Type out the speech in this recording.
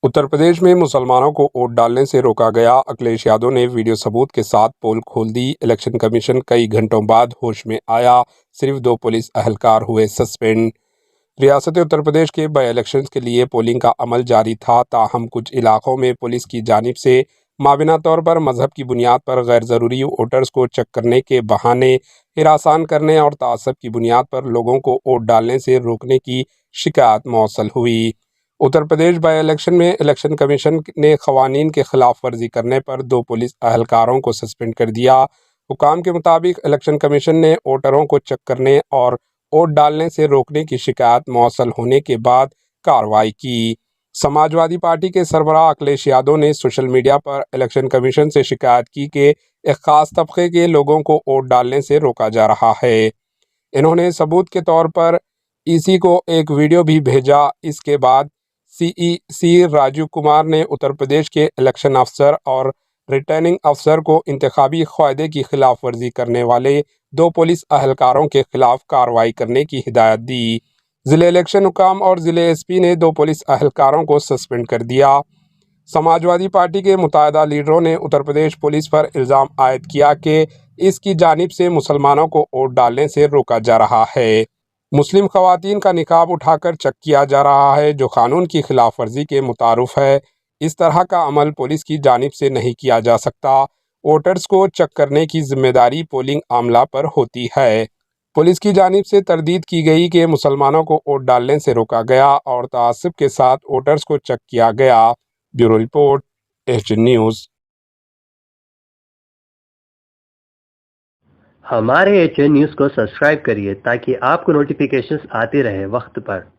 उत्तर प्रदेश में मुसलमानों को वोट डालने से रोका गया। अखिलेश यादव ने वीडियो सबूत के साथ पोल खोल दी। इलेक्शन कमीशन कई घंटों बाद होश में आया। सिर्फ 2 पुलिस अहलकार हुए सस्पेंड। रियासत उत्तर प्रदेश के बाई इलेक्शंस के लिए पोलिंग का अमल जारी था, ताहम कुछ इलाकों में पुलिस की जानिब से माबिना तौर पर मजहब की बुनियाद पर गैर ज़रूरी वोटर्स को चेक करने के बहाने हिरासान करने और तासब की बुनियाद पर लोगों को वोट डालने से रोकने की शिकायत मौसल हुई। उत्तर प्रदेश बाई इलेक्शन में इलेक्शन कमीशन ने क़वानीन के खिलाफ वर्जी करने पर 2 पुलिस अहलकारों को सस्पेंड कर दिया। हुकाम के मुताबिक इलेक्शन कमीशन ने वोटरों को चेक करने और वोट डालने से रोकने की शिकायत मौसल होने के बाद कार्रवाई की। समाजवादी पार्टी के सरबराह अखिलेश यादव ने सोशल मीडिया पर इलेक्शन कमीशन से शिकायत की कि एक ख़ास तबके के लोगों को वोट डालने से रोका जा रहा है। इन्होंने सबूत के तौर पर ईसी को एक वीडियो भी भेजा। इसके बाद सीईसी राजीव कुमार ने उत्तर प्रदेश के इलेक्शन अफसर और रिटर्निंग अफसर को इंतखाबी क़ायदे की खिलाफ वर्जी करने वाले 2 पुलिस अहलकारों के खिलाफ कार्रवाई करने की हिदायत दी। ज़िले इलेक्शन हुकाम और ज़िले एसपी ने 2 पुलिस अहलकारों को सस्पेंड कर दिया। समाजवादी पार्टी के मुत्तहिदा लीडरों ने उत्तर प्रदेश पुलिस पर इल्ज़ाम आयद किया कि इसकी जानिब से मुसलमानों को वोट डालने से रोका जा रहा है। मुस्लिम ख़वातीन का निकाब उठाकर चेक किया जा रहा है, जो कानून की खिलाफ वर्जी के मुतारुफ है। इस तरह का अमल पुलिस की जानिब से नहीं किया जा सकता। वोटर्स को चेक करने की जिम्मेदारी पोलिंग आमला पर होती है। पुलिस की जानिब से तरदीद की गई कि मुसलमानों को वोट डालने से रोका गया और तआस्सुब के साथ वोटर्स को चेक किया गया। Bureau report, HN news. हमारे एचएन न्यूज़ को सब्सक्राइब करिए ताकि आपको नोटिफिकेशंस आते रहे वक्त पर।